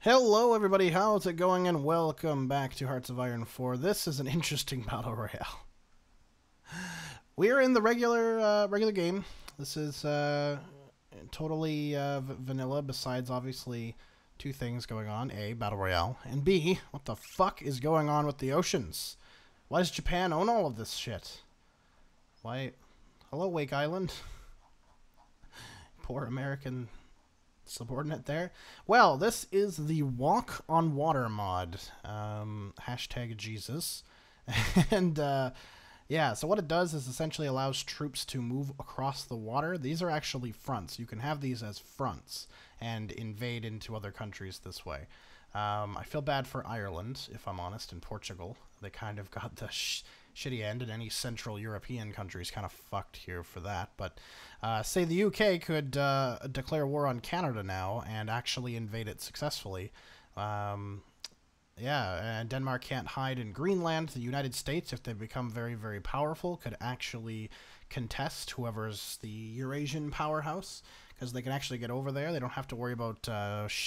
Hello everybody, how's it going, and welcome back to Hearts of Iron 4. This is an interesting battle royale. We are in the regular game. This is totally vanilla, besides obviously two things going on. A, battle royale, and B, what the fuck is going on with the oceans? Why does Japan own all of this shit? Why? Hello, Wake Island. Poor American subordinate there. Well, this is the Walk on Water mod. Hashtag Jesus. And, yeah, so what it does is essentially allows troops to move across the water. These are actually fronts. You can have these as fronts and invade into other countries this way. I feel bad for Ireland, if I'm honest, and Portugal. They kind of got the shitty end, and any Central European countries kind of fucked here for that. But say the UK could declare war on Canada now and actually invade it successfully. Yeah, and Denmark can't hide in Greenland. The United States, if they become very, very powerful, could actually contest whoever's the Eurasian powerhouse, because they can actually get over there. They don't have to worry about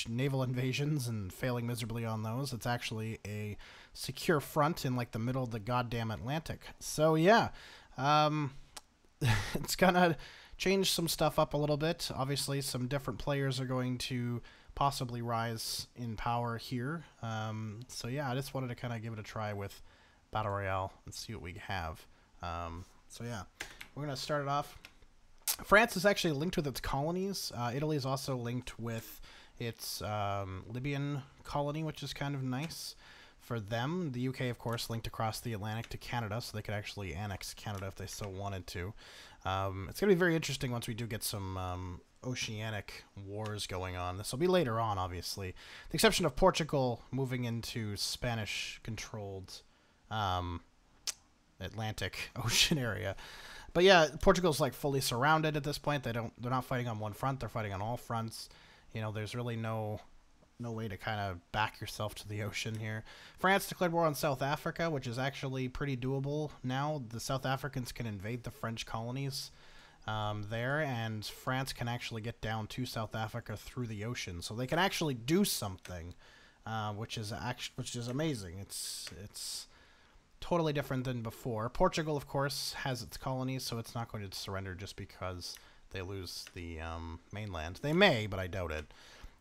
naval invasions and failing miserably on those. It's actually a secure front in, like, the middle of the goddamn Atlantic. So, yeah, it's gonna change some stuff up a little bit. Obviously, some different players are going to possibly rise in power here. So, yeah, I just wanted to kind of give it a try with Battle Royale and see what we have. So, yeah, we're going to start it off. France is actually linked with its colonies. Italy is also linked with its Libyan colony, which is kind of nice for them. The UK, of course, linked across the Atlantic to Canada, so they could actually annex Canada if they so wanted to. It's going to be very interesting once we do get some oceanic wars going on. This will be later on, obviously. The exception of Portugal moving into Spanish-controlled Atlantic Ocean area. But yeah, Portugal's like fully surrounded at this point. They're not fighting on one front, they're fighting on all fronts. You know, there's really no way to kind of back yourself to the ocean here. France declared war on South Africa, which is actually pretty doable now. The South Africans can invade the French colonies there, and France can actually get down to South Africa through the ocean. So they can actually do something, which is amazing. It's totally different than before. Portugal, of course, has its colonies, so it's not going to surrender just because they lose the mainland. They may, but I doubt it.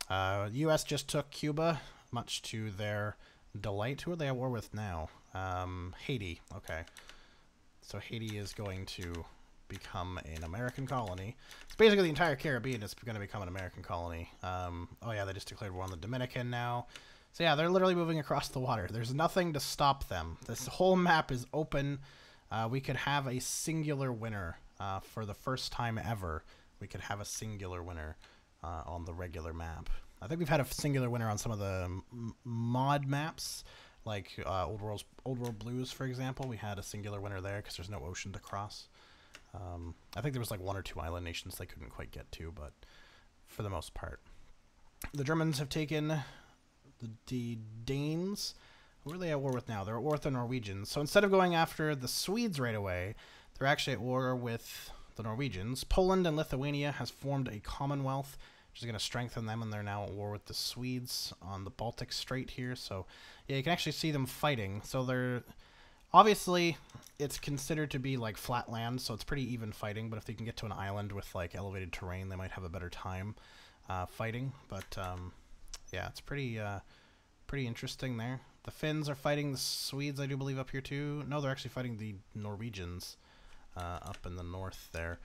The U.S. just took Cuba, much to their delight. Who are they at war with now? Haiti. Okay. So Haiti is going to become an American colony. It's basically the entire Caribbean is going to become an American colony. Oh yeah, they just declared war on the Dominican now. So yeah, they're literally moving across the water. There's nothing to stop them. This whole map is open. We could have a singular winner for the first time ever. We could have a singular winner on the regular map. I think we've had a singular winner on some of the mod maps, like Old World Blues, for example. We had a singular winner there because there's no ocean to cross. I think there was like one or two island nations they couldn't quite get to, but for the most part. The Germans have taken the Danes. Who are they at war with now? They're at war with the Norwegians. So instead of going after the Swedes right away, they're actually at war with the Norwegians. Poland and Lithuania has formed a commonwealth, which is going to strengthen them, and they're now at war with the Swedes on the Baltic Strait here. So yeah, you can actually see them fighting. So they're obviously, it's considered to be like flat land, so it's pretty even fighting. But if they can get to an island with like elevated terrain, they might have a better time fighting. But yeah, it's pretty interesting there. The Finns are fighting the Swedes, I do believe, up here too. No, they're actually fighting the Norwegians up in the north there.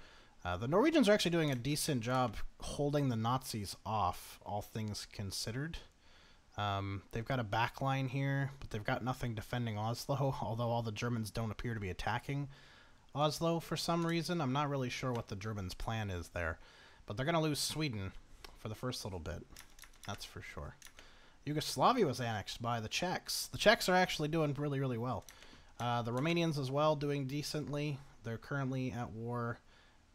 The Norwegians are actually doing a decent job holding the Nazis off, all things considered. They've got a back line here, but they've got nothing defending Oslo, although all the Germans don't appear to be attacking Oslo for some reason. I'm not really sure what the Germans' plan is there. But they're going to lose Sweden for the first little bit. That's for sure. Yugoslavia was annexed by the Czechs. The Czechs are actually doing really, really well. The Romanians as well, doing decently. They're currently at war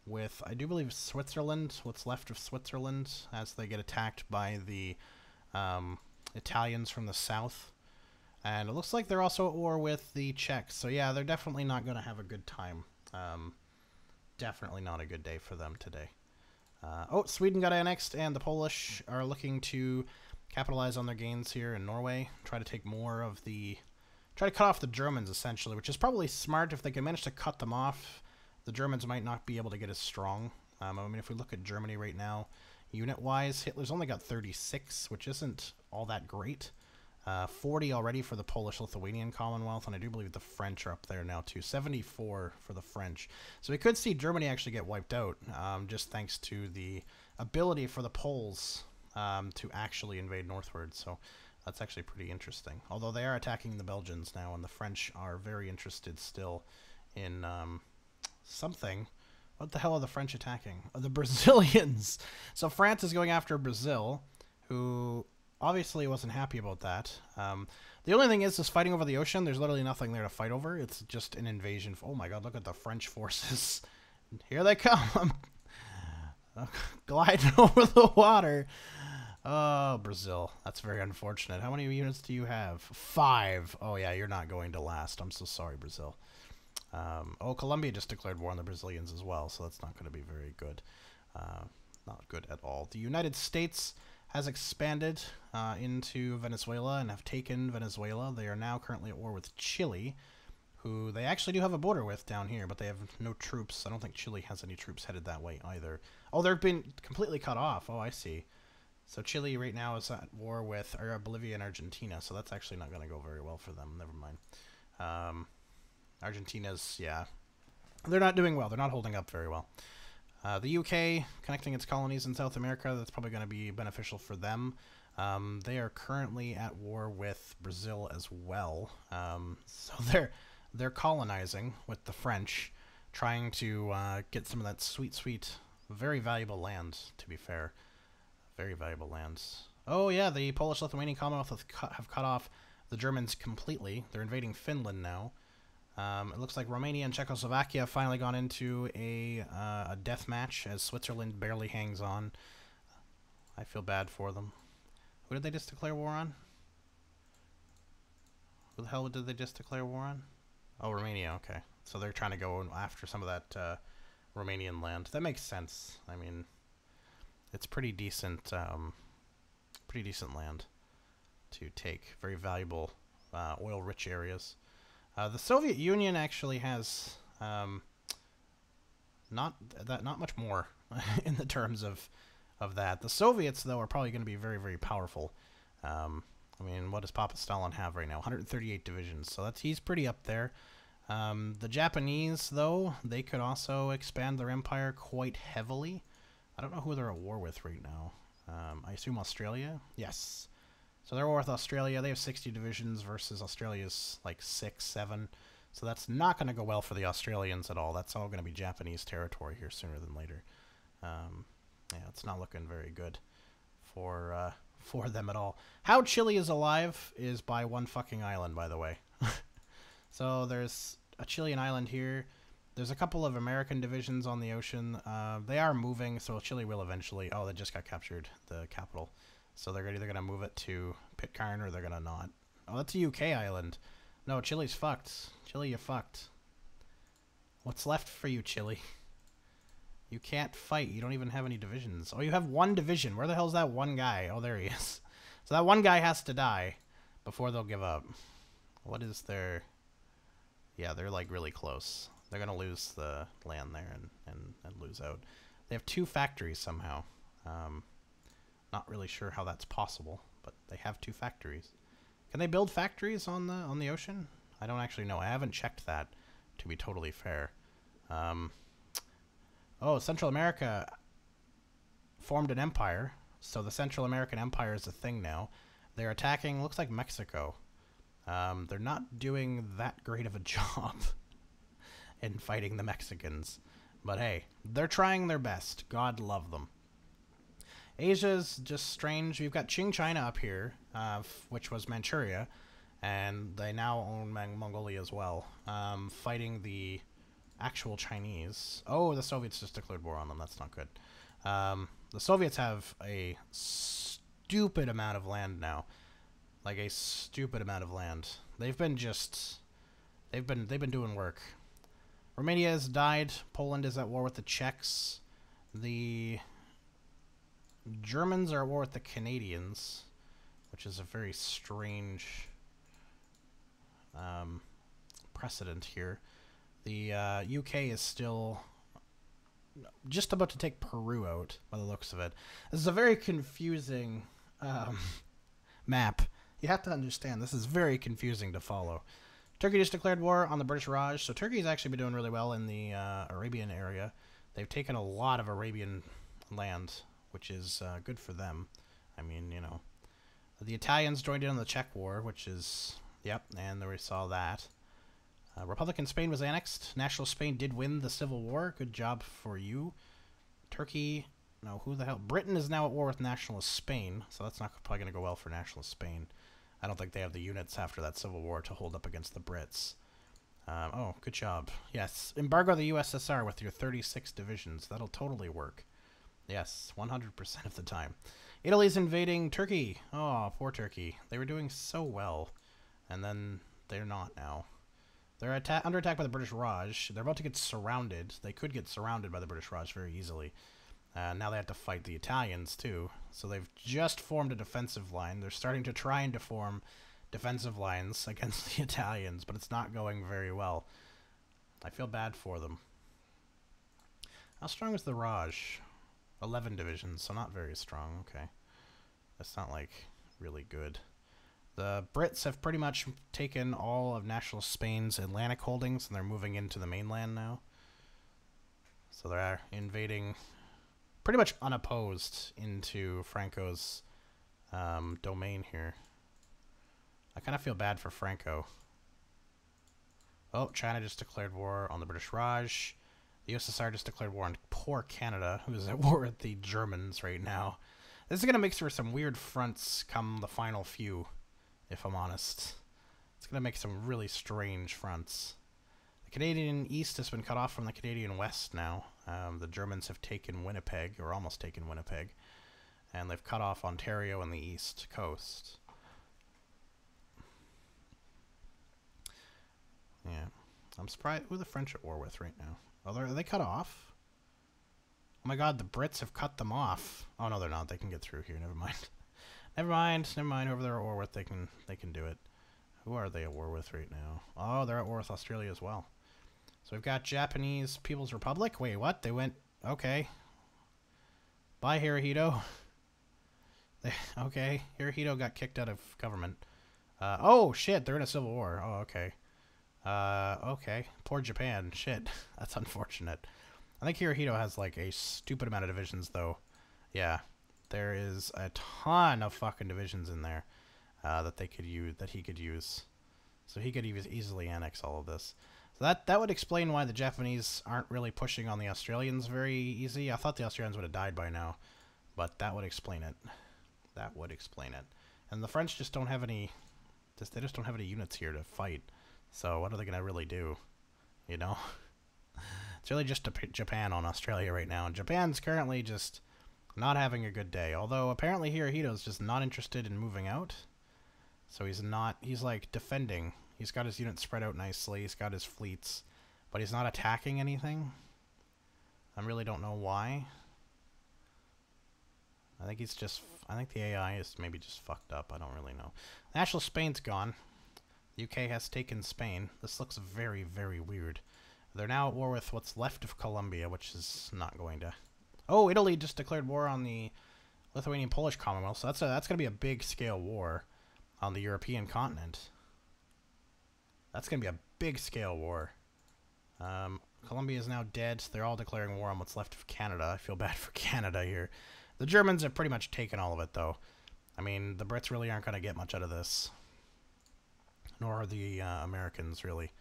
with, I do believe, Switzerland, what's left of Switzerland, as they get attacked by the Italians from the south. And it looks like they're also at war with the Czechs. So yeah, they're definitely not going to have a good time. Definitely not a good day for them today. Oh, Sweden got annexed, and the Polish are looking to capitalize on their gains here in Norway. Try to take more of the... Try to cut off the Germans, essentially, which is probably smart. If they can manage to cut them off, the Germans might not be able to get as strong. I mean, if we look at Germany right now, unit-wise, Hitler's only got 36, which isn't all that great. 40 already for the Polish-Lithuanian Commonwealth, and I do believe the French are up there now, too. 74 for the French. So we could see Germany actually get wiped out, just thanks to the ability for the Poles to actually invade northward. So that's actually pretty interesting. Although they are attacking the Belgians now, and the French are very interested still in something. What the hell are the French attacking? Oh, the Brazilians. So France is going after Brazil, who obviously wasn't happy about that. The only thing is fighting over the ocean. There's literally nothing there to fight over. It's just an invasion. Oh my god, look at the French forces. Here they come. Gliding over the water. Oh, Brazil. That's very unfortunate. How many units do you have? 5. Oh yeah, you're not going to last. I'm so sorry, Brazil. Oh, Colombia just declared war on the Brazilians as well, so that's not going to be very good. Not good at all. The United States has expanded into Venezuela and have taken Venezuela. They are now currently at war with Chile, who they actually do have a border with down here, but they have no troops. I don't think Chile has any troops headed that way either. Oh, they've been completely cut off. Oh, I see. So Chile right now is at war with Bolivia and Argentina, so that's actually not going to go very well for them. Never mind. Argentina's, yeah, they're not doing well. They're not holding up very well. The UK, connecting its colonies in South America, that's probably going to be beneficial for them. They are currently at war with Brazil as well. So they're colonizing with the French, trying to get some of that sweet, sweet, very valuable land, to be fair. Very valuable lands. Oh yeah, the Polish-Lithuanian Commonwealth have cut off the Germans completely. They're invading Finland now. It looks like Romania and Czechoslovakia have finally gone into a death match as Switzerland barely hangs on. I feel bad for them. Who did they just declare war on? Who the hell did they just declare war on? Oh, Romania, okay. So they're trying to go after some of that Romanian land. That makes sense. I mean, it's pretty decent land to take. Very valuable oil-rich areas. The Soviet Union actually has not much more in the terms of that. The Soviets, though, are probably going to be very, very powerful. I mean, what does Papa Stalin have right now? 138 divisions, so he's pretty up there. The Japanese, though, they could also expand their empire quite heavily. I don't know who they're at war with right now. I assume Australia? Yes. So they're at war with Australia. They have 60 divisions versus Australia's like 6, 7. So that's not going to go well for the Australians at all. That's all going to be Japanese territory here sooner than later. Yeah, it's not looking very good for them at all. How Chile is alive is by one fucking island, by the way. So there's a Chilean island here. There's a couple of American divisions on the ocean. They are moving, so Chile will eventually... Oh, they just got captured, the capital. So they're either going to move it to Pitcairn or they're going to not. Oh, that's a UK island. No, Chile's fucked. Chile, you fucked. What's left for you, Chile? You can't fight. You don't even have any divisions. Oh, you have one division. Where the hell's that one guy? Oh, there he is. So that one guy has to die before they'll give up. What is their... Yeah, they're like really close. They're going to lose the land there and lose out. They have 2 factories somehow. Not really sure how that's possible, but they have 2 factories. Can they build factories on the ocean? I don't actually know. I haven't checked that, to be totally fair. Oh, Central America formed an empire. So the Central American Empire is a thing now. They're attacking, looks like Mexico. They're not doing that great of a job in fighting the Mexicans. But hey, they're trying their best. God love them. Asia's just strange. We've got Qing China up here, which was Manchuria, and they now own Mongolia as well, fighting the actual Chinese. Oh, the Soviets just declared war on them. That's not good. The Soviets have a stupid amount of land now. Like a stupid amount of land. They've been doing work. Romania has died. Poland is at war with the Czechs. The Germans are at war with the Canadians. which is a very strange precedent here. The UK is still just about to take Peru out, by the looks of it. This is a very confusing map. You have to understand, this is very confusing to follow. Turkey just declared war on the British Raj, so Turkey's actually been doing really well in the Arabian area. They've taken a lot of Arabian land, which is good for them. I mean, you know. The Italians joined in on the Czech War, which is, yep, and we saw that. Republican Spain was annexed. National Spain did win the Civil War. Good job for you. Turkey, no, who the hell? Britain is now at war with Nationalist Spain, so that's not probably going to go well for Nationalist Spain. I don't think they have the units after that Civil War to hold up against the Brits. Oh, good job. Yes, embargo the USSR with your 36 divisions. That'll totally work. Yes, 100% of the time. Italy's invading Turkey. Oh, poor Turkey. They were doing so well, and then they're not now. They're under attack by the British Raj. They're about to get surrounded. They could get surrounded by the British Raj very easily. Now they have to fight the Italians, too. So they've just formed a defensive line. They're starting to try and form defensive lines against the Italians, but it's not going very well. I feel bad for them. How strong is the Raj? 11 divisions, so not very strong. Okay. That's not, like, really good. The Brits have pretty much taken all of National Spain's Atlantic holdings, and they're moving into the mainland now. So they're invading pretty much unopposed into Franco's domain here. I kind of feel bad for Franco. Oh, China just declared war on the British Raj. The USSR just declared war on poor Canada, who is at war with the Germans right now. This is going to make for some weird fronts come the final few, if I'm honest. It's going to make some really strange fronts. The Canadian East has been cut off from the Canadian West now. The Germans have taken Winnipeg, or almost taken Winnipeg, and they've cut off Ontario and the East Coast. Yeah. I'm surprised who the French at war with right now. Oh, are they cut off? Oh my god, the Brits have cut them off. Oh no, they're not. They can get through here. Never mind. Never mind. Whoever they're at war with, they can do it. Who are they at war with right now? Oh, they're at war with Australia as well. So we've got Japanese People's Republic. Wait, what? They went... Okay. Bye, Hirohito. Okay. Hirohito got kicked out of government. Oh, shit. They're in a civil war. Oh, okay. Okay. Poor Japan. Shit. That's unfortunate. I think Hirohito has, like, a stupid amount of divisions, though. Yeah. There is a ton of fucking divisions in there that they could use, that he could use. So he could easily annex all of this. So that would explain why the Japanese aren't really pushing on the Australians very easy. I thought the Australians would have died by now, but that would explain it. That would explain it. And the French just don't have any... They just don't have any units here to fight. So what are they going to really do? You know? It's really just Japan on Australia right now. And Japan's currently just not having a good day. Although apparently Hirohito's just not interested in moving out. So he's like defending. He's got his units spread out nicely. He's got his fleets. But he's not attacking anything. I really don't know why. I think the AI is maybe just fucked up. I don't really know. National Spain's gone. The UK has taken Spain. This looks very, very weird. They're now at war with what's left of Colombia, which is not going to... Oh, Italy just declared war on the Lithuanian-Polish Commonwealth. So that's going to be a big-scale war on the European continent. That's going to be a big-scale war. Colombia is now dead. They're all declaring war on what's left of Canada. I feel bad for Canada here. The Germans have pretty much taken all of it, though. I mean, the Brits really aren't going to get much out of this. Nor are the Americans, really.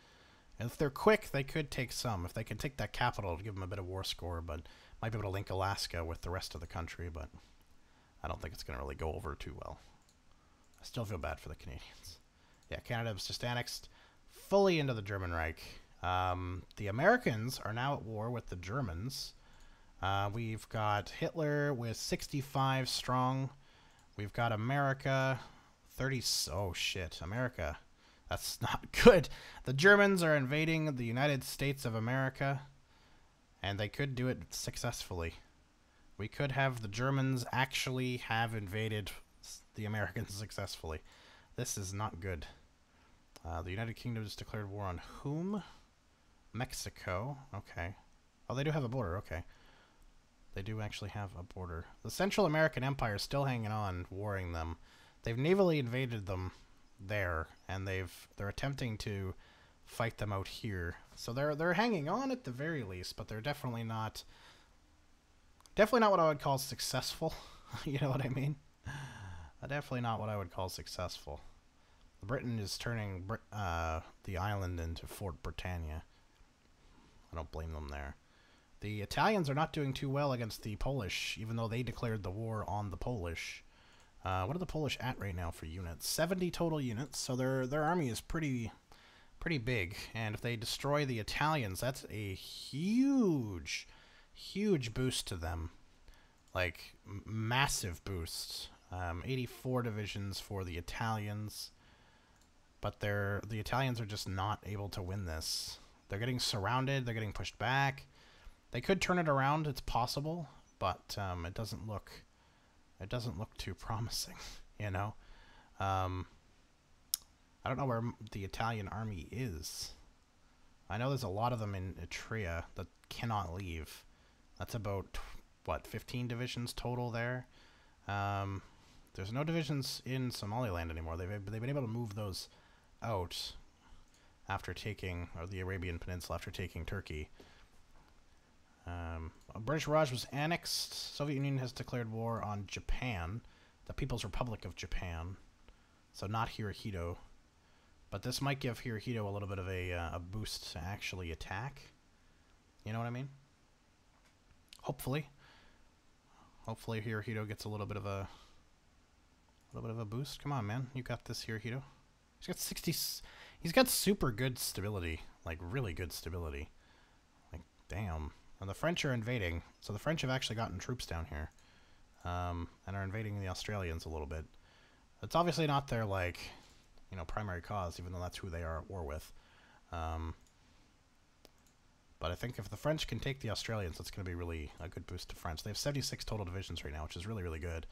If they're quick, they could take some. If they could take that capital, it'd give them a bit of war score, but might be able to link Alaska with the rest of the country, but I don't think it's going to really go over too well. I still feel bad for the Canadians. Yeah, Canada was just annexed fully into the German Reich. The Americans are now at war with the Germans. We've got Hitler with 65 strong. We've got America, 30... Oh, shit. America. That's not good. The Germans are invading the United States of America, and they could do it successfully. We could have the Germans actually have invaded the Americans successfully. This is not good. The United Kingdom has declared war on whom? Mexico. Okay. Oh, they do have a border. Okay. They do actually have a border. The Central American Empire is still hanging on, warring them. They've navally invaded them there, and they're attempting to fight them out here. So they're hanging on at the very least, but they're definitely not what I would call successful. You know what I mean? Definitely not what I would call successful. Britain is turning the island into Fort Britannia. I don't blame them there. The Italians are not doing too well against the Polish, even though they declared the war on the Polish. What are the Polish at right now for units? 70 total units, so their army is pretty big. And if they destroy the Italians, that's a huge boost to them. Like, massive boost. 84 divisions for the Italians. But the Italians are just not able to win this. They're getting surrounded. They're getting pushed back. They could turn it around. It's possible, but it doesn't look too promising. You know, I don't know where the Italian army is. I know there's a lot of them in Ethiopia that cannot leave. That's about what, 15 divisions total there. There's no divisions in Somaliland anymore. They've been able to move those out after taking, or the Arabian Peninsula after taking Turkey. British Raj was annexed. Soviet Union has declared war on Japan, the People's Republic of Japan. So not Hirohito. But this might give Hirohito a little bit of a boost to actually attack. You know what I mean? Hopefully. Hopefully Hirohito gets a little bit of a boost. Come on, man. You got this, Hirohito. He's got 60... He's got super good stability. Like, really good stability. Like, damn. And the French are invading. So the French have actually gotten troops down here. And are invading the Australians a little bit. It's obviously not their, like, you know, primary cause, even though that's who they are at war with. But I think if the French can take the Australians, that's going to be really a good boost to France. They have 76 total divisions right now, which is really, really good.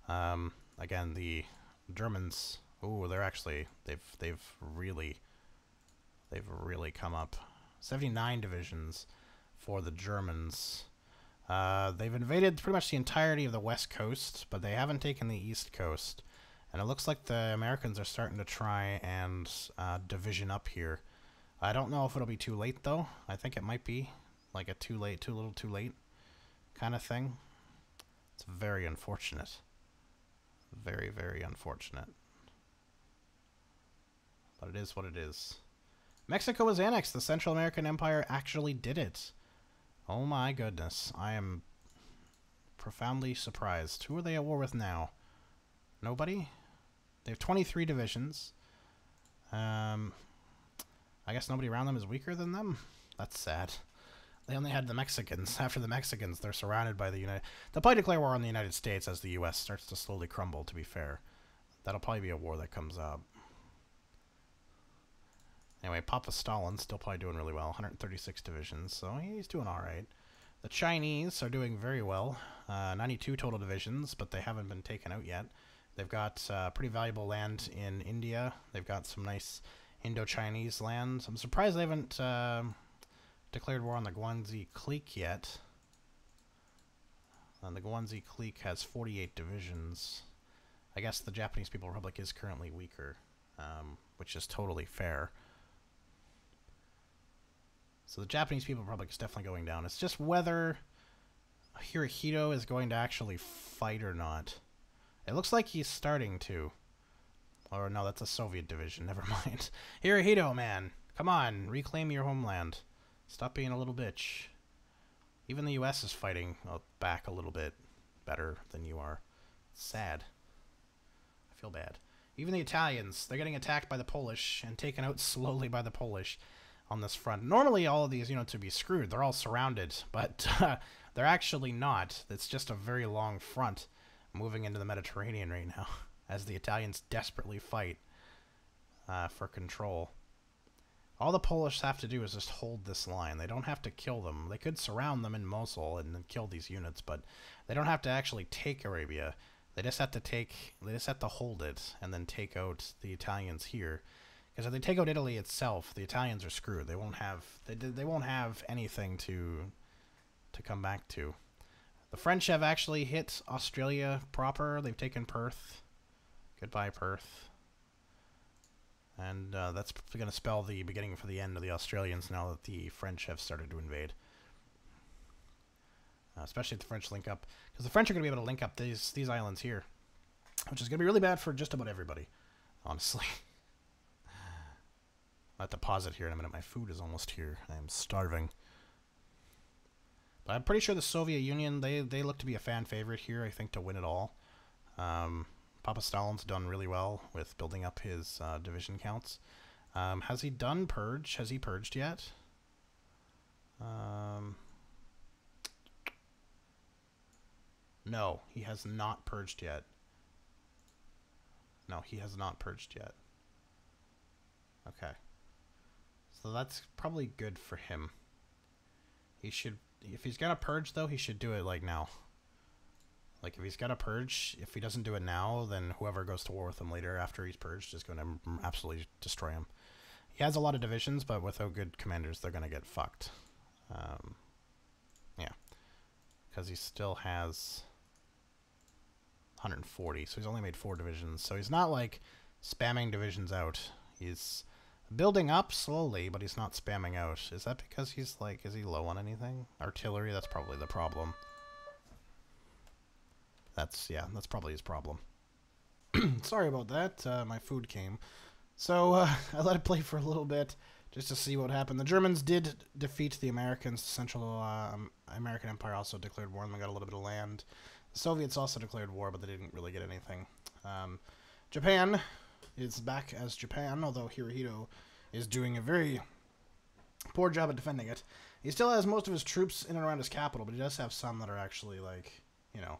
Again, the Germans... Ooh, they're actually... They've really come up. 79 divisions for the Germans. They've invaded pretty much the entirety of the west coast, but they haven't taken the east coast. And it looks like the Americans are starting to try and division up here. I don't know if it'll be too late, though. I think it might be like a too little too late kind of thing. It's very unfortunate. Very, very unfortunate. But it is what it is. Mexico was annexed. The Central American Empire actually did it. Oh my goodness. I am profoundly surprised. Who are they at war with now? Nobody? They have 23 divisions. I guess nobody around them is weaker than them? That's sad. They only had the Mexicans. After the Mexicans, they're surrounded by the United... They'll probably declare war on the United States as the U.S. starts to slowly crumble, to be fair. That'll probably be a war that comes up. Anyway, Papa Stalin's still probably doing really well. 136 divisions, so he's doing alright. The Chinese are doing very well. 92 total divisions, but they haven't been taken out yet. They've got pretty valuable land in India. They've got some nice Indo-Chinese land. I'm surprised they haven't declared war on the Guanzi clique yet. The Guanzi clique has 48 divisions. I guess the Japanese People's Republic is currently weaker, which is totally fair. So the Japanese People's Republic is definitely going down. It's just whether Hirohito is going to actually fight or not. It looks like he's starting to. Or no, that's a Soviet division. Never mind. Hirohito, man. Come on. Reclaim your homeland. Stop being a little bitch. Even the U.S. is fighting back a little bit better than you are. Sad. I feel bad. Even the Italians, they're getting attacked by the Polish and taken out slowly by the Polish on this front. Normally, all of these units would be screwed. They're all surrounded, but they're actually not. It's just a very long front moving into the Mediterranean right now as the Italians desperately fight for control. All the Polish have to do is just hold this line. They don't have to kill them. They could surround them in Mosul and then kill these units, but they don't have to actually take Arabia. They just have to hold it and then take out the Italians here. Because if they take out Italy itself, the Italians are screwed. They won't have anything to come back to. The French have actually hit Australia proper. They've taken Perth. Goodbye, Perth. And that's going to spell the beginning for the end of the Australians now that the French have started to invade. Especially if the French link up. Because the French are going to be able to link up these islands here. Which is going to be really bad for just about everybody. Honestly. I'll have to pause it here in a minute. My food is almost here. I am starving. But I'm pretty sure the Soviet Union, they look to be a fan favorite here, I think, to win it all. Papa Stalin's done really well with building up his division counts. Has he done purge? Has he purged yet? No, he has not purged yet. No, he has not purged yet. Okay. So that's probably good for him. He should, if he's gonna purge though, he should do it like now. Like if he's gonna purge, if he doesn't do it now, then whoever goes to war with him later after he's purged is gonna absolutely destroy him. He has a lot of divisions, but without good commanders, they're gonna get fucked. Yeah, because he still has 140, so he's only made 4 divisions. So he's not like spamming divisions out. He's building up slowly, but he's not spamming out. Is that because he's like, is he low on anything? Artillery, that's probably the problem. That's probably his problem. Sorry about that. My food came. So I let it play for a little bit just to see what happened. The Germans did defeat the Americans. The Central American Empire also declared war, and they got a little bit of land. The Soviets also declared war, but they didn't really get anything. Japan is back as Japan, although Hirohito is doing a very poor job at defending it. He still has most of his troops in and around his capital, but he does have some that are actually, like, you know,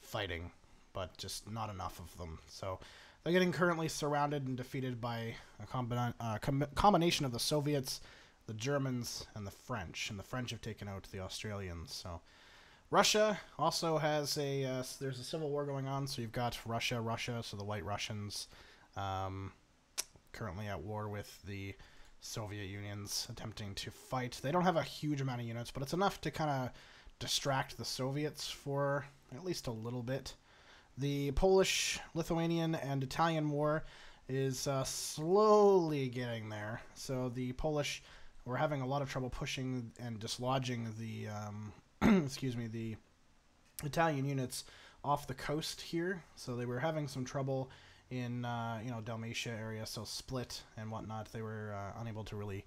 fighting, but just not enough of them. So they're getting currently surrounded and defeated by a combination of the Soviets, the Germans, and the French. And the French have taken out the Australians. So Russia also has there's a civil war going on. So you've got Russia, so the White Russians, currently at war with the Soviet Unions, attempting to fight. They don't have a huge amount of units, but it's enough to kind of distract the Soviets for at least a little bit. The Polish, Lithuanian, and Italian war is slowly getting there. So the Polish were having a lot of trouble pushing and dislodging the the Italian units off the coast here. So they were having some trouble in Dalmatia area, so Split and whatnot. They were unable to really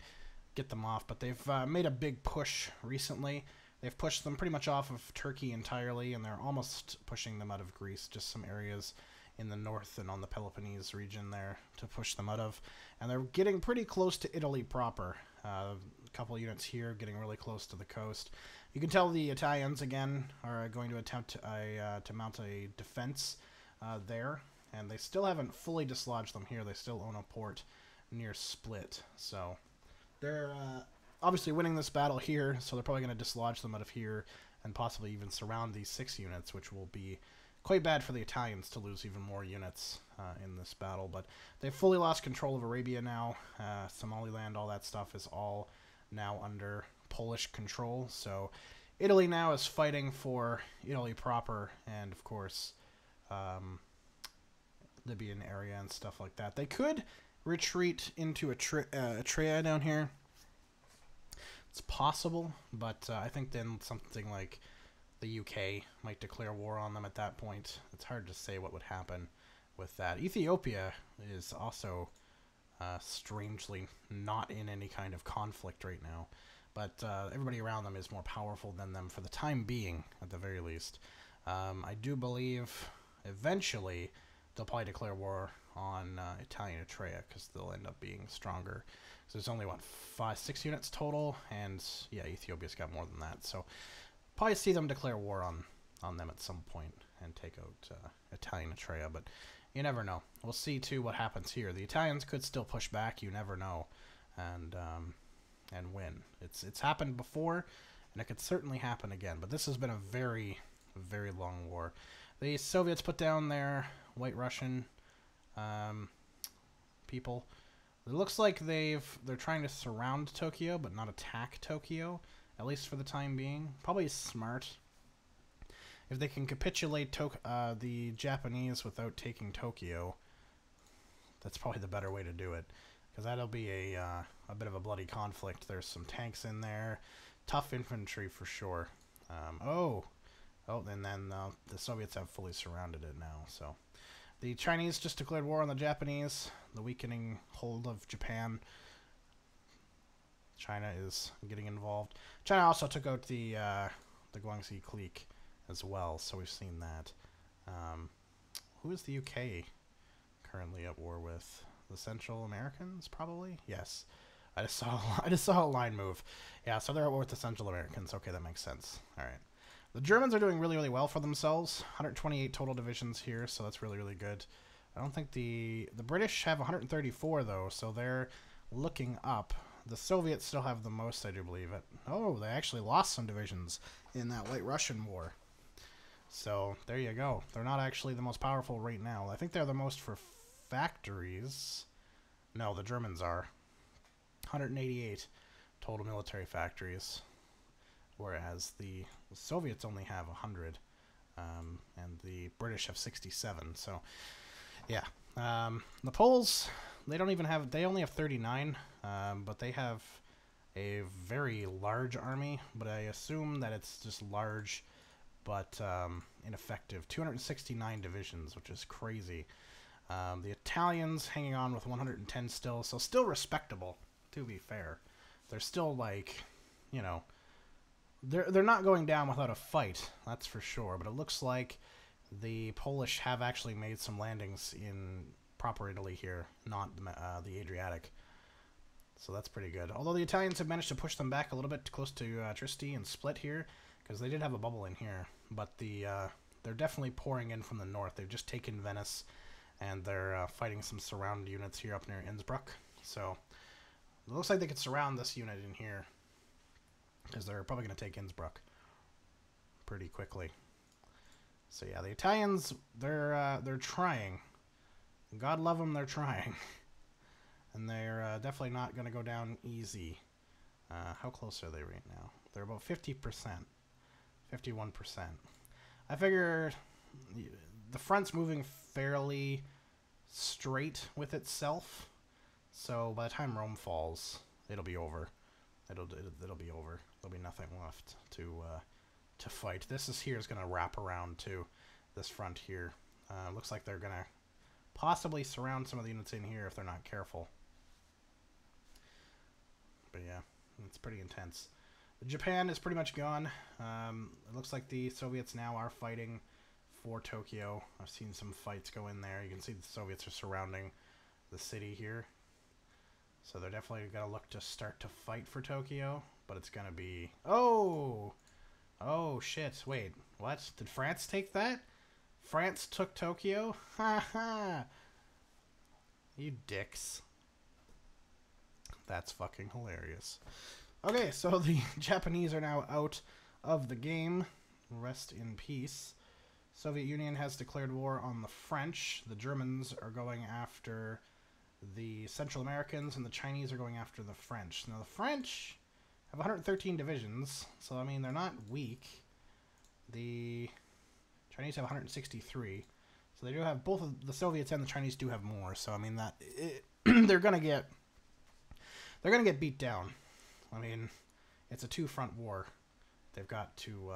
get them off, but they've made a big push recently. They've pushed them pretty much off of Turkey entirely, and they're almost pushing them out of Greece, just some areas in the north and on the Peloponnese region there to push them out of. And they're getting pretty close to Italy proper. A couple units here getting really close to the coast. You can tell the Italians, again, are going to attempt to mount a defense there. And they still haven't fully dislodged them here. They still own a port near Split. So they're obviously winning this battle here, so they're probably going to dislodge them out of here and possibly even surround these 6 units, which will be quite bad for the Italians to lose even more units in this battle. But they've fully lost control of Arabia now. Somaliland, all that stuff is all now under Polish control. So Italy now is fighting for Italy proper and, of course, Libyan area and stuff like that. They could retreat into Atrea down here. It's possible, but I think then something like the UK might declare war on them at that point. It's hard to say what would happen with that. Ethiopia is also strangely not in any kind of conflict right now, but everybody around them is more powerful than them for the time being, at the very least. I do believe eventually they'll probably declare war on Italian Etrea, because they'll end up being stronger. So there's only, what, 5-6 units total, and yeah, Ethiopia's got more than that. So probably see them declare war on them at some point and take out Italian Etrea, but you never know. We'll see too what happens here. The Italians could still push back. You never know, and win. It's happened before, and it could certainly happen again. But this has been a very, very long war. The Soviets put down their White Russian people. It looks like they're trying to surround Tokyo, but not attack Tokyo, at least for the time being. Probably smart. If they can capitulate the Japanese without taking Tokyo, that's probably the better way to do it, because that'll be a bit of a bloody conflict. There's some tanks in there, tough infantry for sure. And then the Soviets have fully surrounded it now. So the Chinese just declared war on the Japanese, the weakening hold of Japan. China is getting involved. China also took out the Guangxi clique as well, so we've seen that. Who is the UK currently at war with? The Central Americans, probably? Yes. I just saw a line move. Yeah, so they're at war with the Central Americans. Okay, that makes sense. All right. The Germans are doing really, really well for themselves. 128 total divisions here, so that's really, really good. I don't think the British have 134, though, so they're looking up. The Soviets still have the most, I do believe. Oh, they actually lost some divisions in that White Russian war. So, there you go. They're not actually the most powerful right now. I think they're the most for factories. No, the Germans are. 188 total military factories, whereas the Soviets only have 100, and the British have 67. So, yeah. The Poles, they only have 39, but they have a very large army, but I assume that it's just large but ineffective. 269 divisions, which is crazy. The Italians hanging on with 110 still, so still respectable, to be fair. They're still, like, you know, they're not going down without a fight, that's for sure, but it looks like the Polish have actually made some landings in proper Italy here, not the Adriatic. So that's pretty good. Although the Italians have managed to push them back a little bit close to Trieste and Split here, because they did have a bubble in here, but they're definitely pouring in from the north. They've just taken Venice, and they're fighting some surround units here up near Innsbruck. So it looks like they could surround this unit in here, because they're probably going to take Innsbruck pretty quickly. So yeah, the Italians, they're trying. God love them, they're trying. And they're definitely not going to go down easy. How close are they right now? They're about 50%. 51%. I figure the front's moving fairly straight with itself. So by the time Rome falls, it'll be over. It'll be over. There'll be nothing left to fight. This is going to wrap around to this front here. Looks like they're going to possibly surround some of the units in here if they're not careful. But yeah, it's pretty intense. Japan is pretty much gone. It looks like the Soviets now are fighting for Tokyo. I've seen some fights go in there. You can see the Soviets are surrounding the city here. So they're definitely going to look to start to fight for Tokyo. But it's going to be... Oh! Oh, shit. Wait, what? Did France take that? France took Tokyo? Ha ha! You dicks. That's fucking hilarious. Okay, so the Japanese are now out of the game. Rest in peace. Soviet Union has declared war on the French. The Germans are going after the Central Americans, and the Chinese are going after the French. Now, the French have 113 divisions, so, I mean, they're not weak. The Chinese have 163. So they do have, both of the Soviets and the Chinese do have more, so, I mean, they're going to get beat down. I mean, it's a two-front war they've got to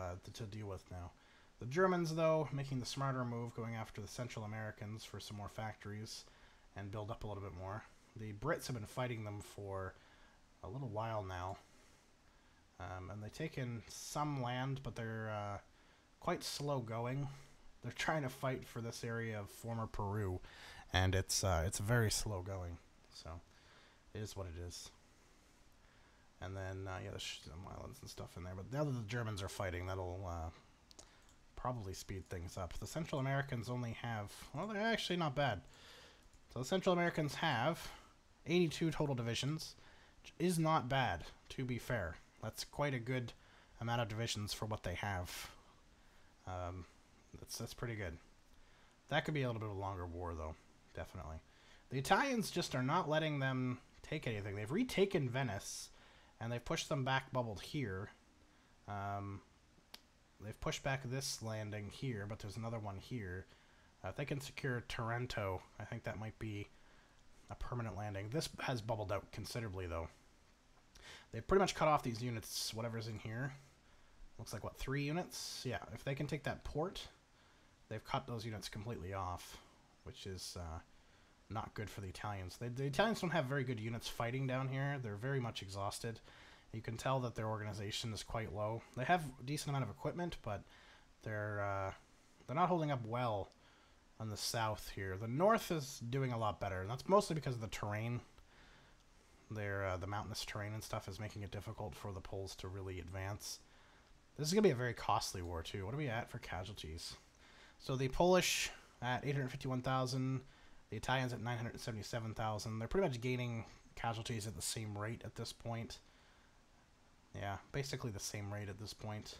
deal with now. The Germans, though, making the smarter move, going after the Central Americans for some more factories and build up a little bit more. The Brits have been fighting them for a little while now. And they've taken some land, but they're quite slow going. They're trying to fight for this area of former Peru, and it's very slow going. So it is what it is. And then, yeah, there's some islands and stuff in there. But now that the Germans are fighting, that'll probably speed things up. The Central Americans only have... Well, they're actually not bad. So the Central Americans have 82 total divisions, which is not bad, to be fair. That's quite a good amount of divisions for what they have. That's pretty good. That could be a little bit of a longer war, though. Definitely. The Italians just are not letting them take anything. They've retaken Venice, and they've pushed them back bubbled here. They've pushed back this landing here, but there's another one here. If they can secure Taranto, I think that might be a permanent landing. This has bubbled out considerably, though. They've pretty much cut off these units, whatever's in here. Looks like, what, 3 units? Yeah, if they can take that port, they've cut those units completely off, which is not good for the Italians. The Italians don't have very good units fighting down here. They're very much exhausted. You can tell that their organization is quite low. They have a decent amount of equipment, but they're not holding up well on the south here. The north is doing a lot better, and that's mostly because of the terrain. The mountainous terrain and stuff is making it difficult for the Poles to really advance. This is going to be a very costly war, too. What are we at for casualties? So the Polish at 851,000, the Italians at 977,000. They're pretty much gaining casualties at the same rate at this point. Yeah, basically the same rate at this point.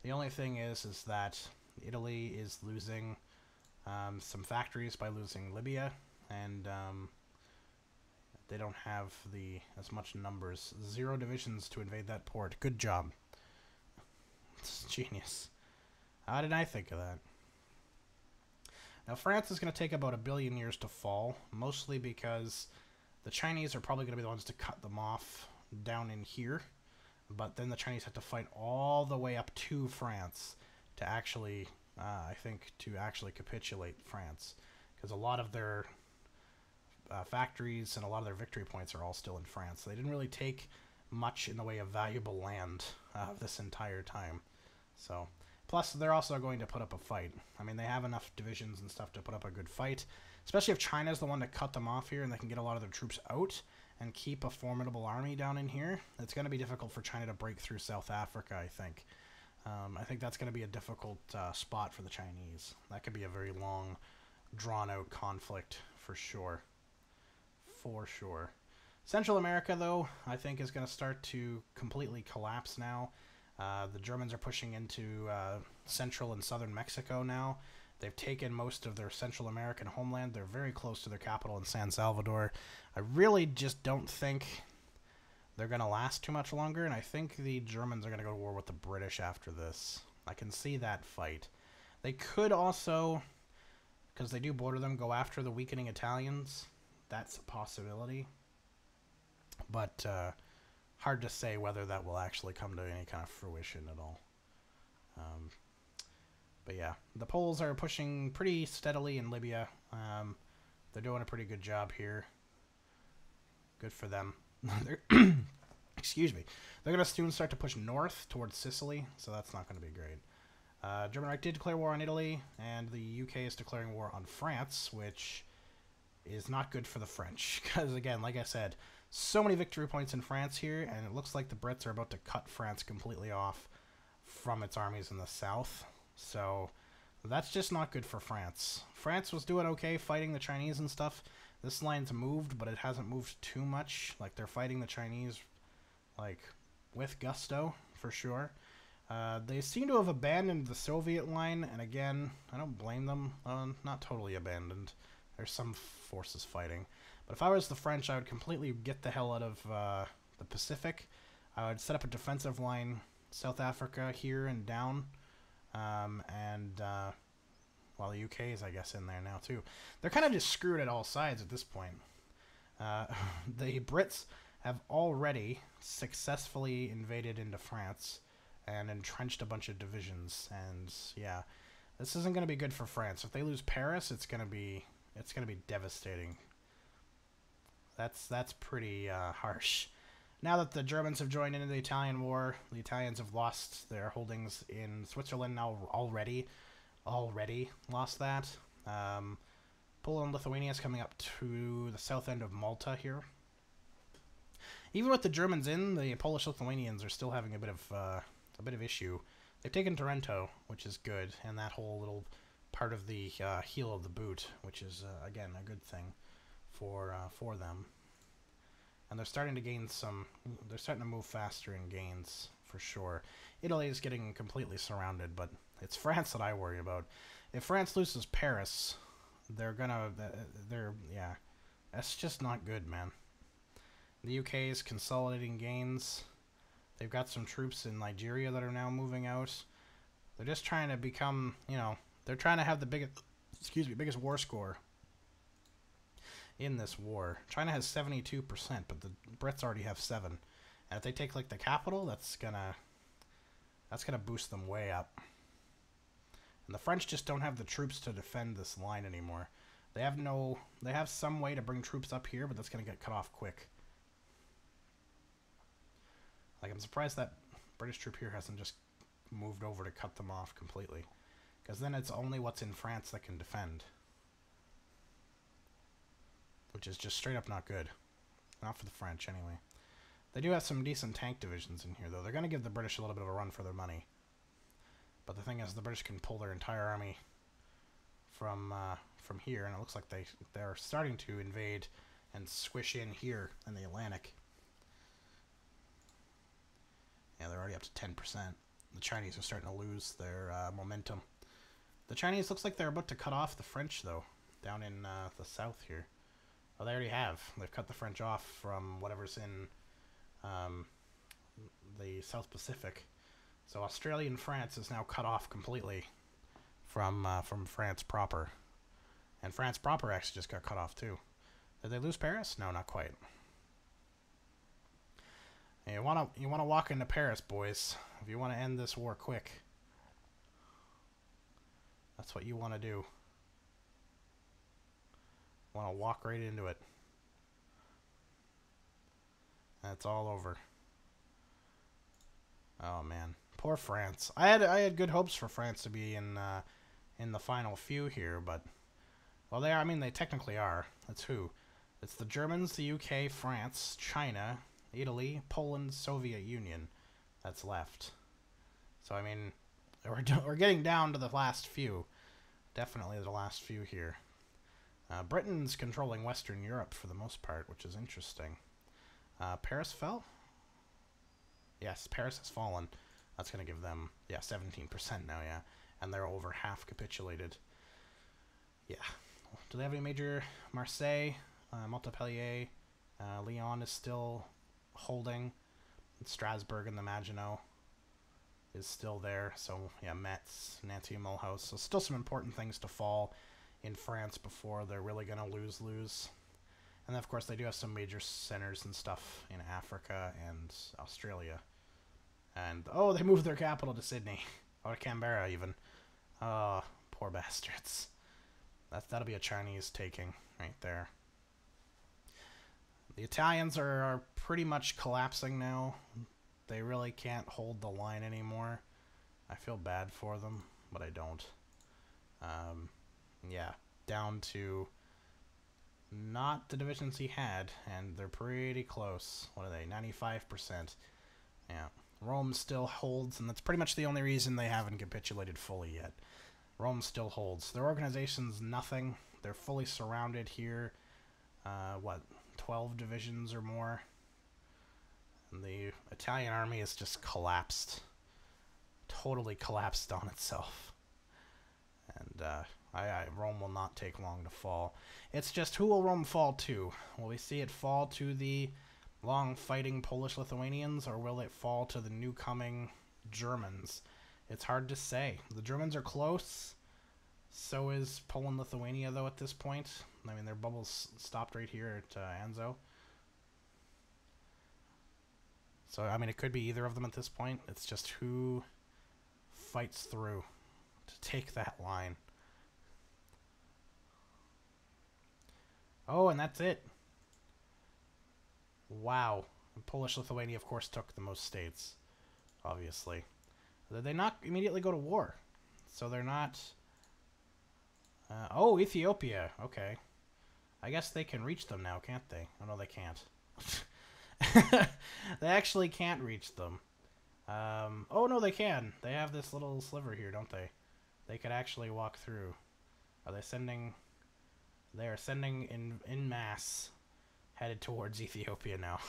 The only thing is that Italy is losing some factories by losing Libya, and they don't have as much numbers. 0 divisions to invade that port. Good job. It's genius. How did I think of that? Now, France is going to take about 1 billion years to fall, mostly because the Chinese are probably going to be the ones to cut them off down in here. But then the Chinese have to fight all the way up to France to actually, I think, to actually capitulate France. Because a lot of their factories and a lot of their victory points are all still in France. They didn't really take much in the way of valuable land this entire time. So, plus, they're also going to put up a fight. I mean, they have enough divisions and stuff to put up a good fight. Especially if China's the one to cut them off here and they can get a lot of their troops out and keep a formidable army down in here. It's going to be difficult for China to break through South Africa, I think. I think that's going to be a difficult spot for the Chinese. That could be a very long, drawn-out conflict for sure. For sure. Central America, though, I think is going to start to completely collapse now. The Germans are pushing into central and southern Mexico now. They've taken most of their Central American homeland. They're very close to their capital in San Salvador. I really just don't think they're going to last too much longer, and I think the Germans are going to go to war with the British after this. I can see that fight. They could also, because they do border them, go after the weakening Italians. That's a possibility. But hard to say whether that will actually come to any kind of fruition at all. But yeah, the Poles are pushing pretty steadily in Libya. They're doing a pretty good job here. Good for them. Excuse me. They're going to soon start to push north towards Sicily, so that's not going to be great. German Reich did declare war on Italy, and the UK is declaring war on France, which is not good for the French. Because, again, like I said, so many victory points in France here, and it looks like the Brits are about to cut France completely off from its armies in the south. So that's just not good for France. France was doing okay fighting the Chinese and stuff. This line's moved, but it hasn't moved too much. Like, they're fighting the Chinese, like, with gusto, for sure. They seem to have abandoned the Soviet line, and again, I don't blame them. Not totally abandoned. There's some forces fighting. But if I was the French, I would completely get the hell out of the Pacific. I would set up a defensive line, South Africa here and down. Well, the UK is, I guess, in there now, too. They're kind of just screwed at all sides at this point. The Brits have already successfully invaded into France and entrenched a bunch of divisions. And, yeah, this isn't going to be good for France. If they lose Paris, it's going to be devastating. That's pretty harsh. Now that the Germans have joined into the Italian war, the Italians have lost their holdings in Switzerland now already lost that. Poland and Lithuania is coming up to the south end of Malta here. Even with the Germans in, the Polish-Lithuanians are still having a bit of issue. They've taken Taranto, which is good, and that whole little part of the heel of the boot, which is again a good thing for them. And they're starting to gain some. They're starting to move faster in gains for sure. Italy is getting completely surrounded, but it's France that I worry about. If France loses Paris, yeah, that's just not good, man. The UK is consolidating gains. They've got some troops in Nigeria that are now moving out. They're just trying to become, they're trying to have the biggest war score in this war. China has 72%, but the Brits already have 7. And if they take like the capital, that's gonna boost them way up. And the French just don't have the troops to defend this line anymore. They have some way to bring troops up here, but that's gonna get cut off quick. Like, I'm surprised that British troop here hasn't just moved over to cut them off completely. Because then it's only what's in France that can defend. Which is just straight up not good. Not for the French, anyway. They do have some decent tank divisions in here, though. They're going to give the British a little bit of a run for their money. But the thing is, the British can pull their entire army from here, and it looks like they're starting to invade and squish in here in the Atlantic. Yeah, they're already up to 10%. The Chinese are starting to lose their momentum. The Chinese looks like they're about to cut off the French, though, down in the south here. Oh, they already have. They've cut the French off from whatever's in the South Pacific. So Australia and France is now cut off completely from France proper. And France proper actually just got cut off, too. Did they lose Paris? No, not quite. Hey, you wanna walk into Paris, boys. If you want to end this war quick, that's what you want to do. Want to walk right into it. That's all over. Oh man, poor France. I had good hopes for France to be in the final few here, but well, they are. I mean, they technically are. That's who. It's the Germans, the UK, France, China, Italy, Poland, Soviet Union that's left. So, I mean, we're getting down to the last few. Definitely the last few here. Britain's controlling Western Europe for the most part, which is interesting. Paris fell? Yes, Paris has fallen. That's going to give them, 17% now, yeah. And they're over half capitulated. Yeah. Do they have any major? Marseille, Montpellier, Lyon is still holding. Strasbourg and the Maginot is still there. So, yeah, Metz, Nancy and Mulhouse. So still some important things to fall in France before they're really going to lose. And then, of course, they do have some major centers and stuff in Africa and Australia. And, oh, they moved their capital to Sydney. Or Canberra, even. Oh, poor bastards. That'll be a Chinese taking right there. The Italians are pretty much collapsing now. They really can't hold the line anymore. I feel bad for them, but I don't. Yeah, down to not the divisions he had, and they're pretty close. What are they? 95%. Yeah. Rome still holds, and that's pretty much the only reason they haven't capitulated fully yet. Rome still holds. Their organization's nothing. They're fully surrounded here. 12 divisions or more. And the Italian army has just collapsed. Totally collapsed on itself. And Rome will not take long to fall. It's just, who will Rome fall to? Will we see it fall to the long-fighting Polish-Lithuanians, or will it fall to the new-coming Germans? It's hard to say. The Germans are close. So is Poland-Lithuania, though, at this point. I mean, their bubble's stopped right here at Anzo. So, I mean, it could be either of them at this point. It's just who fights through to take that line. Oh, and that's it. Wow. Polish-Lithuania, of course, took the most states, obviously. Did they not immediately go to war? So they're not... oh, Ethiopia. Okay. I guess they can reach them now, can't they? Oh, no, they can't. They actually can't reach them. Oh, no, they can. They have this little sliver here, don't they? They could actually walk through. Are they sending... They are sending in mass, headed towards Ethiopia now.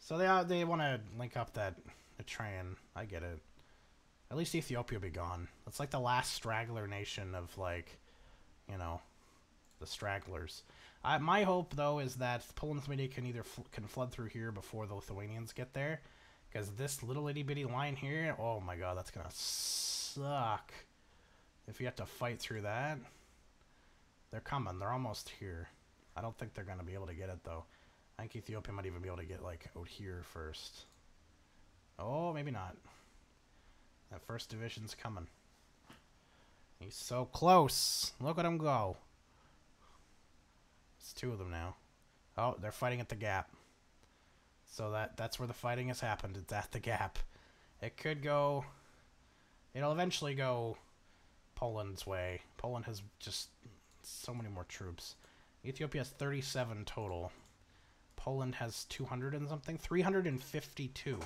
So they want to link up that train. I get it. At least Ethiopia will be gone. That's like the last straggler nation of, like, you know, the stragglers. My hope, though, is that Poland and Lithuania can either can flood through here before the Lithuanians get there. Because this little itty-bitty line here, oh my god, that's going to suck. If you have to fight through that. They're coming. They're almost here. I don't think they're going to be able to get it, though. I think Ethiopia might even be able to get, like, out here first. Oh, maybe not. That first division's coming. He's so close. Look at him go. It's two of them now. Oh, they're fighting at the gap. So that's where the fighting has happened. It's at the gap. It could go... It'll eventually go Poland's way. Poland has just so many more troops. Ethiopia has 37 total. Poland has 200 and something. 352.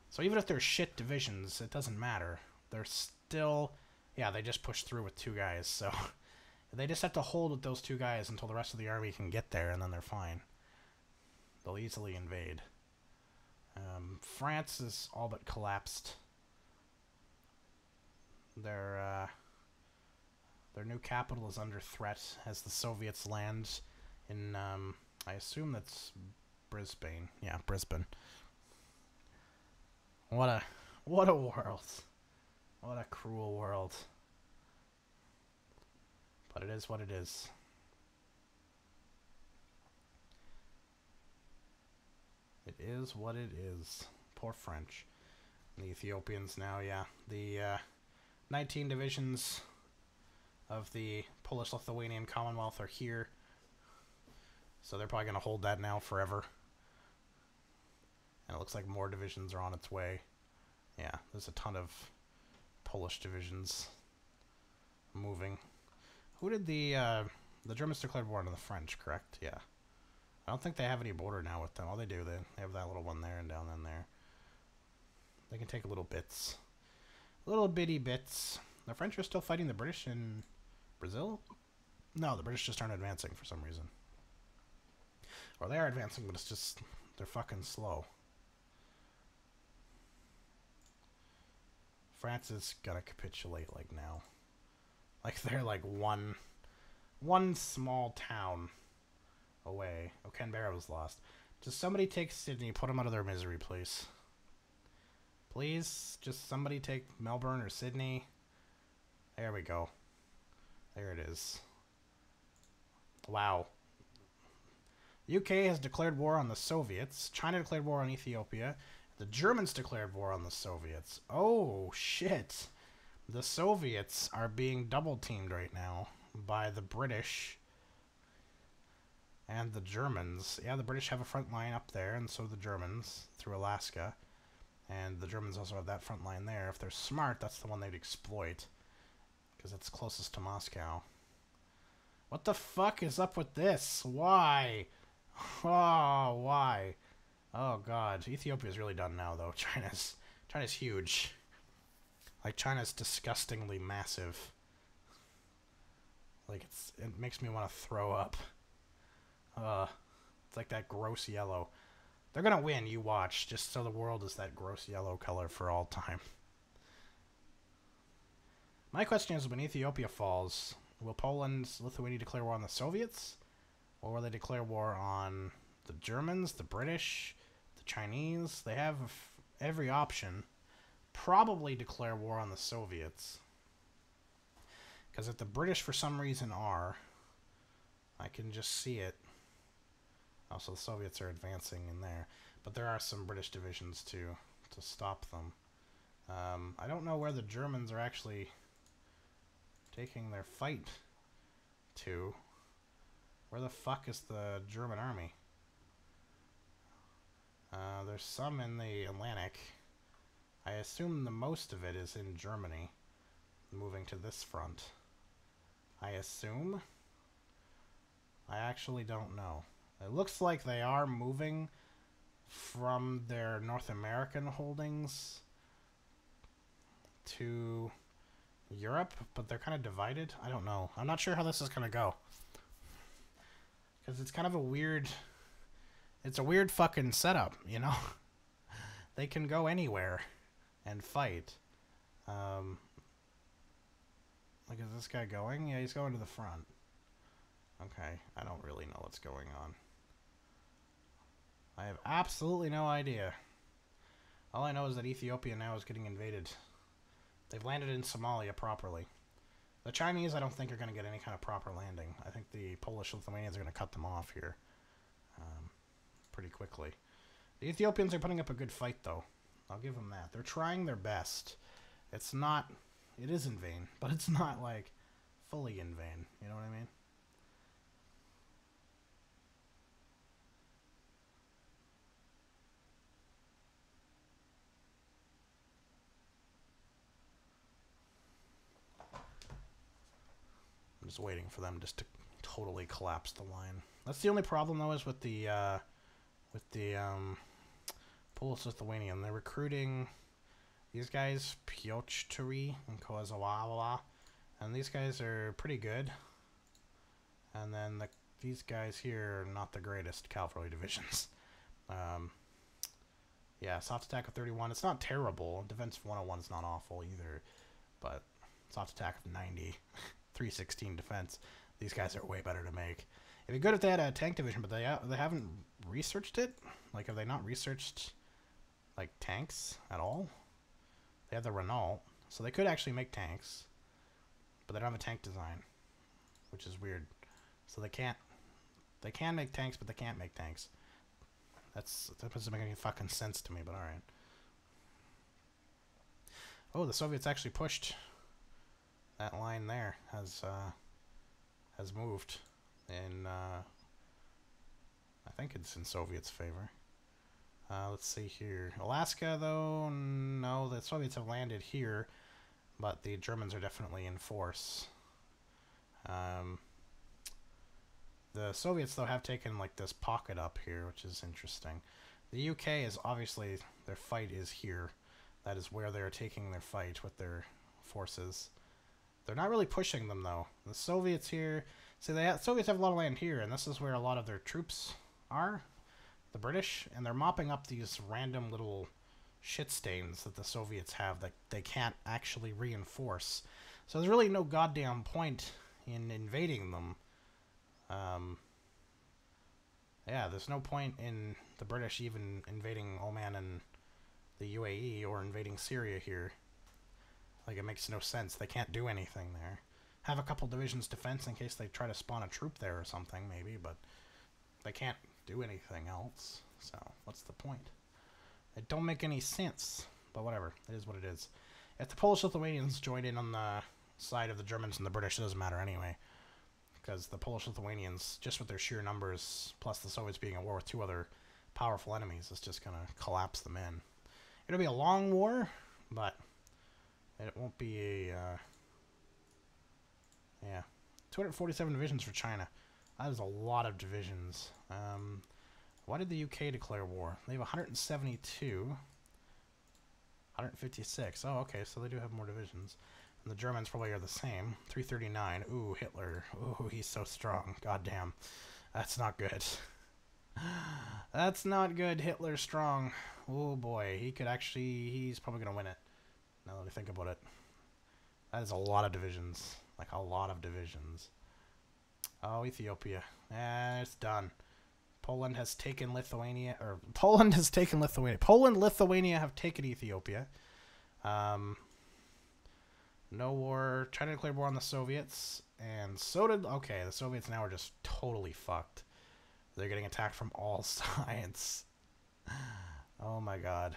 So even if they're shit divisions, it doesn't matter. They're still... Yeah, they just pushed through with two guys, so... They just have to hold with those two guys until the rest of the army can get there, and then they're fine. They'll easily invade. France is all but collapsed. Their new capital is under threat as the Soviets land in, I assume that's Brisbane. Yeah, Brisbane. What a world. What a cruel world. But it is what it is. It is what it is. Poor French. The Ethiopians now, yeah. The 19 divisions of the Polish-Lithuanian Commonwealth are here. So they're probably going to hold that now forever. And it looks like more divisions are on its way. Yeah, there's a ton of Polish divisions moving. Who did the Germans declared war on the French, correct? Yeah. I don't think they have any border now with them. All they do, they have that little one there and down in there. They can take little bits. Little bitty bits. The French are still fighting the British in Brazil? No, the British just aren't advancing for some reason. Or they are advancing, but it's just... They're fucking slow. France is gonna capitulate, like, now. Like, they're, like, one small town away. Oh, Canberra was lost. Just somebody take Sydney, put them out of their misery, please. Please, just somebody take Melbourne or Sydney. There we go. There it is. Wow. UK has declared war on the Soviets. China declared war on Ethiopia. The Germans declared war on the Soviets. Oh, shit. The Soviets are being double-teamed right now by the British and the Germans. Yeah, the British have a front line up there, and so the Germans through Alaska. And the Germans also have that front line there. If they're smart, that's the one they'd exploit, because it's closest to Moscow. What the fuck is up with this? Why? Oh, why? Oh, God. Ethiopia's really done now, though. China's huge. Like, China's disgustingly massive. Like, it makes me want to throw up. It's like that gross yellow. They're gonna win, you watch, just so the world is that gross yellow color for all time. My question is, when Ethiopia falls, will Poland, Lithuania declare war on the Soviets? Or will they declare war on the Germans, the British, the Chinese? They have every option. Probably declare war on the Soviets. Because if the British for some reason are, I can just see it. Also, the Soviets are advancing in there. But there are some British divisions to stop them. I don't know where the Germans are actually taking their fight to. Where the fuck is the German army? There's some in the Atlantic. I assume the most of it is in Germany, moving to this front. I assume? I actually don't know. It looks like they are moving from their North American holdings to Europe, but they're kind of divided. I don't know. I'm not sure how this is going to go. Because it's kind of a weird... It's a weird fucking setup, you know? They can go anywhere and fight. Like, is this guy going? Yeah, he's going to the front. Okay, I don't really know what's going on. I have absolutely no idea. All I know is that Ethiopia now is getting invaded. They've landed in Somalia properly. The Chinese, I don't think, are going to get any kind of proper landing. I think the Polish-Lithuanians are going to cut them off here pretty quickly. The Ethiopians are putting up a good fight, though. I'll give them that. They're trying their best. It's not... It is in vain, but it's not, like, fully in vain. You know what I mean? I'm just waiting for them just to totally collapse the line. That's the only problem, though, is with the Polish-Lithuanian. They're recruiting these guys, Piochteri and Kozawawa, and these guys are pretty good. And then these guys here are not the greatest cavalry divisions. Yeah, soft attack of 31. It's not terrible. Defense 101 is not awful either, but soft attack of 90. 316 defense. These guys are way better to make. It'd be good if they had a tank division, but they haven't researched it. Like, have they not researched, like, tanks at all? They have the Renault, so they could actually make tanks, but they don't have a tank design, which is weird. So they can make tanks, but they can't make tanks. That doesn't make any fucking sense to me, but alright. Oh, the Soviets actually pushed. That line there has moved in, I think it's in Soviets' favor. Let's see here. Alaska, though, no, the Soviets have landed here, but the Germans are definitely in force. The Soviets, though, have taken, like, this pocket up here, which is interesting. The UK is obviously, their fight is here. That is where they're taking their fight with their forces. They're not really pushing them, though. The Soviets here... See, Soviets have a lot of land here, and this is where a lot of their troops are. The British. And they're mopping up these random little shit stains that the Soviets have that they can't actually reinforce. So there's really no goddamn point in invading them. Yeah, there's no point in the British even invading Oman and the UAE or invading Syria here. Like, it makes no sense. They can't do anything there. Have a couple divisions defense in case they try to spawn a troop there or something, maybe, but they can't do anything else. So, what's the point? It don't make any sense, but whatever. It is what it is. If the Polish-Lithuanians join in on the side of the Germans and the British, it doesn't matter anyway. Because the Polish-Lithuanians, just with their sheer numbers, plus the Soviets being at war with two other powerful enemies, is just going to collapse them in. It'll be a long war, but it won't be a... yeah. 247 divisions for China. That is a lot of divisions. Why did the UK declare war? They have 172. 156. Oh, okay, so they do have more divisions. And the Germans probably are the same. 339. Ooh, Hitler. Ooh, he's so strong. Goddamn. That's not good. That's not good. Hitler's strong. Oh, boy. He could actually... He's probably going to win it. Now that I think about it. That is a lot of divisions. Like, a lot of divisions. Oh, Ethiopia. It's done. Poland has taken Lithuania. Or, Poland has taken Lithuania. Poland, Lithuania have taken Ethiopia. No war. China declared war on the Soviets. And so did... Okay, the Soviets now are just totally fucked. They're getting attacked from all sides. Oh my god.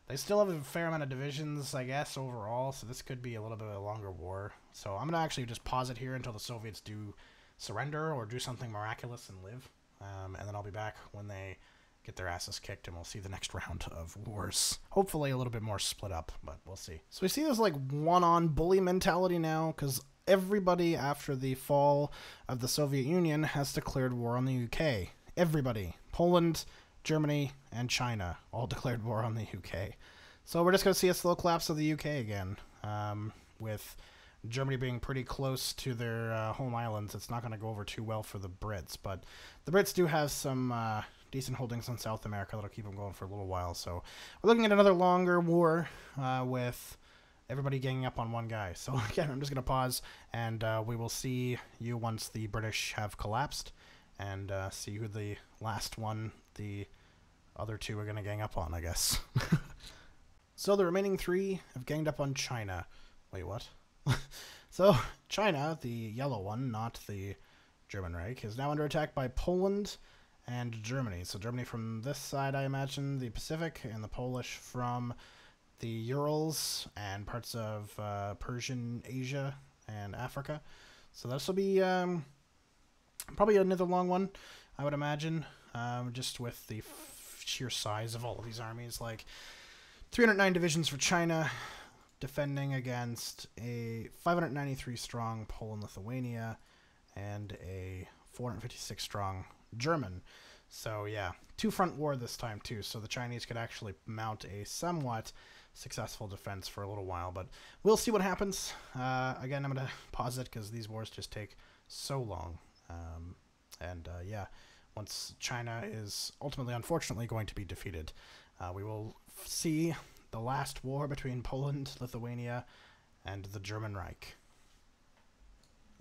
They still have a fair amount of divisions, I guess, overall. So this could be a little bit of a longer war. So I'm going to actually just pause it here until the Soviets do surrender or do something miraculous and live. And then I'll be back when they get their asses kicked, and we'll see the next round of wars. Hopefully a little bit more split up, but we'll see. So we see this like one-on bully mentality now, because everybody after the fall of the Soviet Union has declared war on the UK. Everybody. Poland, Germany, and China all declared war on the UK. So we're just going to see a slow collapse of the UK again, with Germany being pretty close to their home islands. It's not going to go over too well for the Brits, but the Brits do have some decent holdings in South America that'll keep them going for a little while. So we're looking at another longer war with everybody ganging up on one guy. So again, I'm just going to pause, and we will see you once the British have collapsed, and see who the last one the other two are going to gang up on, I guess. So the remaining three have ganged up on China. Wait, what? So China, the yellow one, not the German Reich, is now under attack by Poland and Germany. So Germany from this side, I imagine, the Pacific, and the Polish from the Urals and parts of Persian Asia and Africa. So this will be probably another long one, I would imagine, just with the sheer size of all of these armies. Like 309 divisions for China, defending against a 593 strong Poland-Lithuania and a 456 strong German. So yeah, two-front war this time too, so the Chinese could actually mount a somewhat successful defense for a little while, but we'll see what happens. Again, I'm going to pause it because these wars just take so long. Yeah, once China is ultimately, unfortunately, going to be defeated, we will see the last war between Poland, Lithuania, and the German Reich.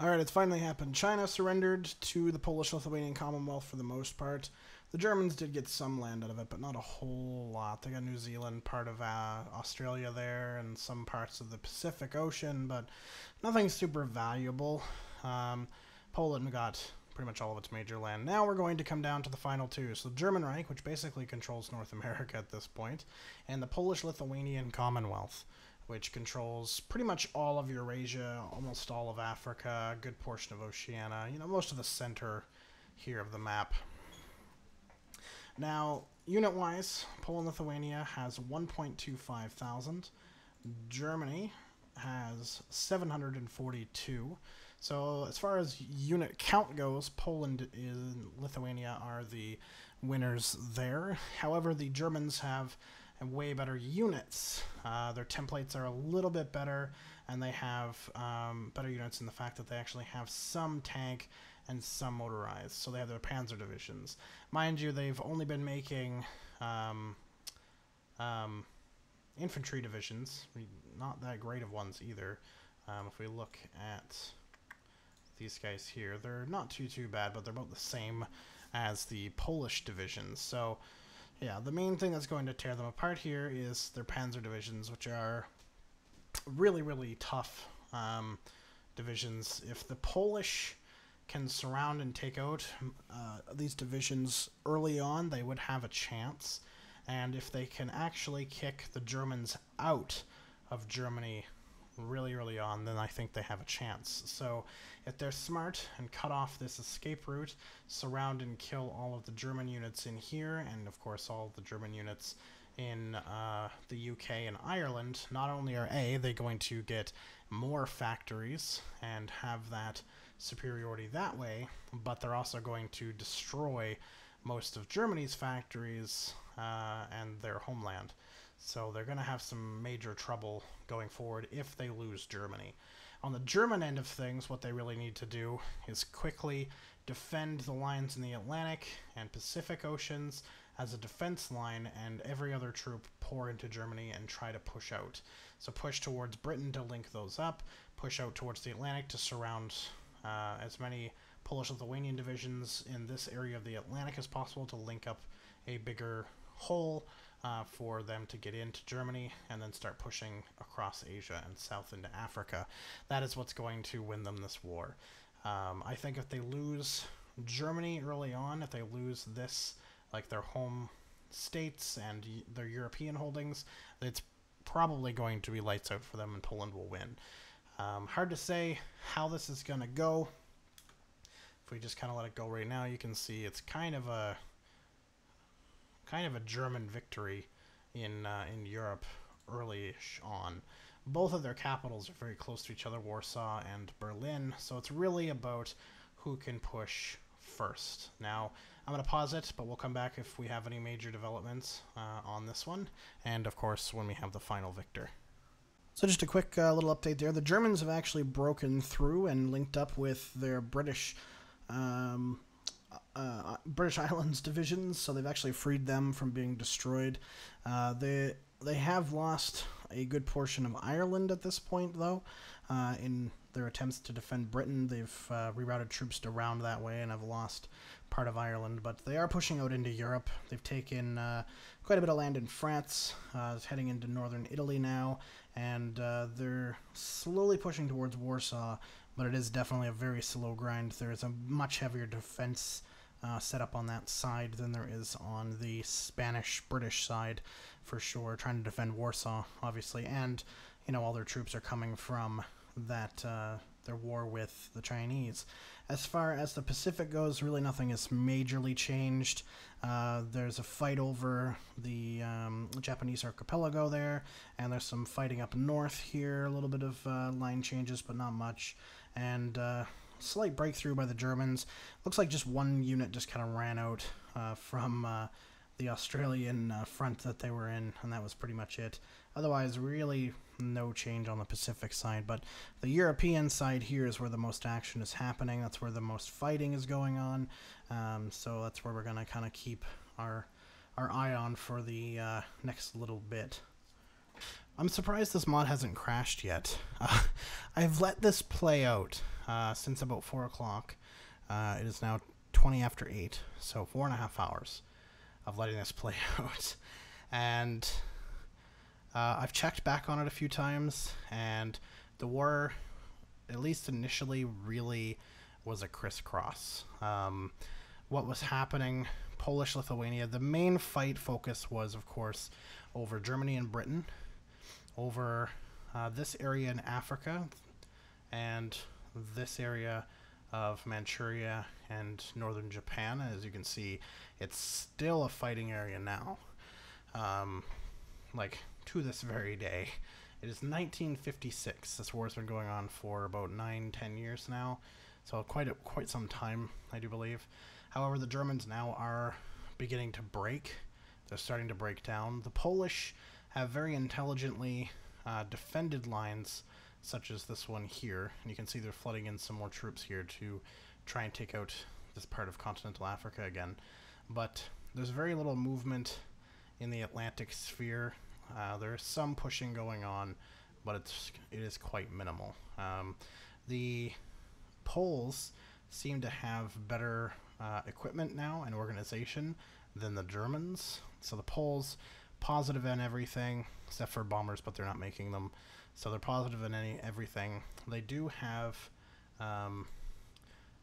Alright, it's finally happened. China surrendered to the Polish-Lithuanian Commonwealth for the most part. The Germans did get some land out of it, but not a whole lot. They got New Zealand, part of Australia there, and some parts of the Pacific Ocean, but nothing super valuable. Poland got pretty much all of its major land. Now we're going to come down to the final two. So the German Reich, which basically controls North America at this point, and the Polish-Lithuanian Commonwealth, which controls pretty much all of Eurasia, almost all of Africa, a good portion of Oceania, you know, most of the center here of the map. Now, unit-wise, Poland-Lithuania has 1.25 thousand. Germany has 742. So as far as unit count goes, Poland and Lithuania are the winners there. However, the Germans have way better units. Their templates are a little bit better, and they have better units in the fact that they actually have some tank and some motorized. So they have their panzer divisions. Mind you, they've only been making infantry divisions, not that great of ones either. If we look at these guys here, they're not too bad, but they're about the same as the Polish divisions. So yeah, the main thing that's going to tear them apart here is their panzer divisions, which are really tough divisions. If the Polish can surround and take out these divisions early on, they would have a chance. And if they can actually kick the Germans out of Germany really early on, then I think they have a chance. So if they're smart and cut off this escape route, surround and kill all of the German units in here, and of course all of the German units in the UK and Ireland, not only are they going to get more factories and have that superiority that way, but they're also going to destroy most of Germany's factories and their homeland. So they're going to have some major trouble going forward if they lose Germany. On the German end of things, what they really need to do is quickly defend the lines in the Atlantic and Pacific Oceans as a defense line, and every other troop pour into Germany and try to push out. So push towards Britain to link those up, push out towards the Atlantic to surround as many Polish-Lithuanian divisions in this area of the Atlantic as possible to link up a bigger hole for them to get into Germany, and then start pushing across Asia and south into Africa. That is what's going to win them this war. I think if they lose Germany early on, if they lose this, like their home states and their European holdings, it's probably going to be lights out for them, and Poland will win. Hard to say how this is going to go. If we just kind of let it go right now, you can see it's kind of a German victory in Europe early-ish on. Both of their capitals are very close to each other, Warsaw and Berlin, so it's really about who can push first. Now, I'm going to pause it, but we'll come back if we have any major developments on this one, and of course when we have the final victor. So just a quick little update there. The Germans have actually broken through and linked up with their British British Islands divisions, so they've actually freed them from being destroyed. They have lost a good portion of Ireland at this point, though. In their attempts to defend Britain, they've rerouted troops around that way and have lost part of Ireland. But they are pushing out into Europe. They've taken quite a bit of land in France, heading into northern Italy now, and they're slowly pushing towards Warsaw. But it is definitely a very slow grind. There is a much heavier defense set up on that side than there is on the Spanish-British side, for sure, trying to defend Warsaw, obviously. And, you know, all their troops are coming from that their war with the Chinese. As far as the Pacific goes, really nothing has majorly changed. There's a fight over the Japanese archipelago there, and there's some fighting up north here, a little bit of line changes, but not much. And slight breakthrough by the Germans. Looks like just one unit just kind of ran out from the Australian front that they were in, and that was pretty much it. Otherwise, really no change on the Pacific side, but the European side here is where the most action is happening. That's where the most fighting is going on. So that's where we're going to kind of keep our eye on for the next little bit. I'm surprised this mod hasn't crashed yet. I've let this play out since about 4 o'clock. It is now 20 after 8, so 4.5 hours of letting this play out. And I've checked back on it a few times, and the war, at least initially, really was a crisscross. What was happening, Polish-Lithuania, the main fight focus was, of course, over Germany and Britain, over this area in Africa, and this area of Manchuria and northern Japan. As you can see, it's still a fighting area now. Like, to this very day. It is 1956. This war has been going on for about 9-10 years now, so quite some time, I do believe. However, the Germans now are beginning to break. They're starting to break down. The Polish have very intelligently defended lines such as this one here, and you can see they're flooding in some more troops here to try and take out this part of continental Africa again. But there's very little movement in the Atlantic sphere. There's some pushing going on, but it is quite minimal. The Poles seem to have better equipment now and organization than the Germans. So the Poles, positive in everything, except for bombers, but they're not making them. So they're positive in everything. They do have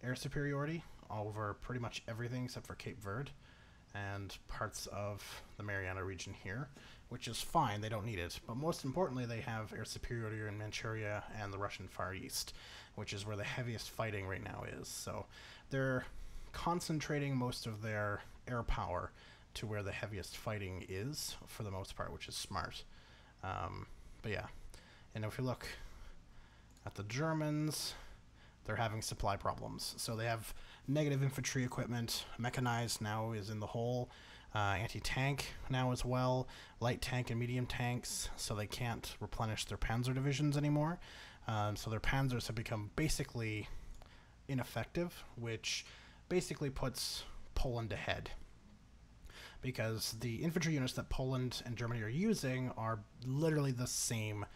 air superiority over pretty much everything except for Cape Verde and parts of the Mariana region here, which is fine, they don't need it. But most importantly, they have air superiority in Manchuria and the Russian Far East, which is where the heaviest fighting right now is. So they're concentrating most of their air power to where the heaviest fighting is, for the most part, which is smart. But yeah, and if you look at the Germans, they're having supply problems. So they have negative infantry equipment, mechanized now is in the hole, anti-tank now as well, light tank and medium tanks, so they can't replenish their panzer divisions anymore. So their panzers have become basically ineffective, which basically puts Poland ahead. Because the infantry units that Poland and Germany are using are literally the same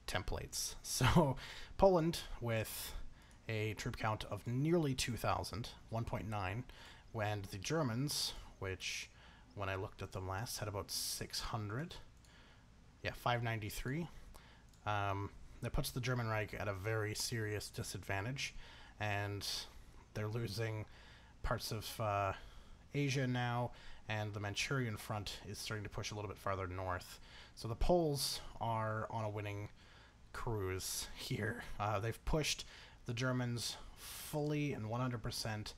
templates. So Poland, with a troop count of nearly 2,000, 1.9, and the Germans, which, when I looked at them last, had about 600, 593. That puts the German Reich at a very serious disadvantage, and they're losing parts of Asia now, and the Manchurian front is starting to push a little bit farther north. So the Poles are on a winning cruise here. They've pushed the Germans fully and 100%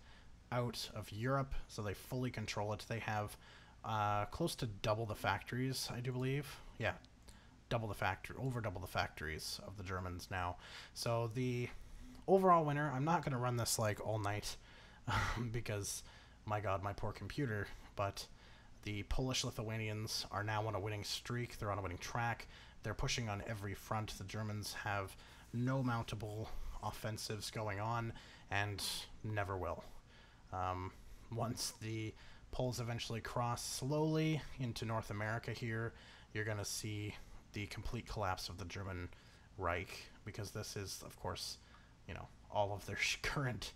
out of Europe, so they fully control it. They have close to double the factories, I do believe. Yeah, over double the factories of the Germans now. So the overall winner, I'm not going to run this like all night because, my god, my poor computer, but the Polish-Lithuanians are now on a winning streak. They're on a winning track. They're pushing on every front. The Germans have no mountable offensives going on and never will. Once the poles eventually cross slowly into North America here, you're going to see the complete collapse of the German Reich, because this is, of course, you know, all of their current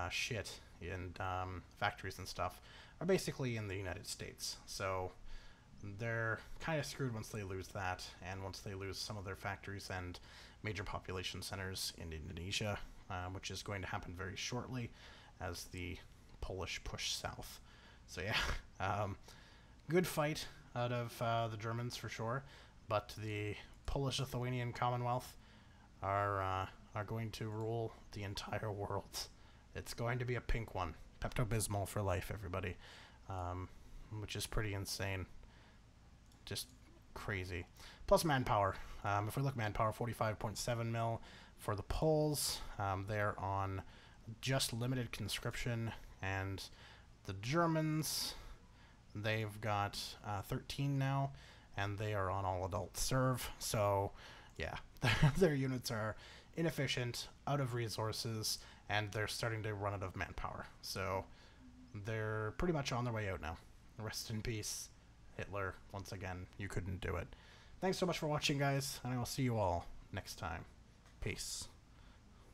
shit and factories and stuff are basically in the United States. So they're kind of screwed once they lose that, and once they lose some of their factories and major population centers in Indonesia, which is going to happen very shortly as the Polish push south. So yeah, good fight out of the Germans for sure, but the Polish-Lithuanian Commonwealth are going to rule the entire world. It's going to be a pink one. Pepto-Bismol for life, everybody, which is pretty insane. Just crazy. Plus manpower. If we look manpower, 45.7 mil for the Poles. They're on just limited conscription, and the Germans, they've got 13 now, and they are on all adult serve. So yeah, their units are inefficient, out of resources, and they're starting to run out of manpower. So they're pretty much on their way out now. Rest in peace, Hitler. Once again, you couldn't do it. Thanks so much for watching, guys, and I will see you all next time. Peace.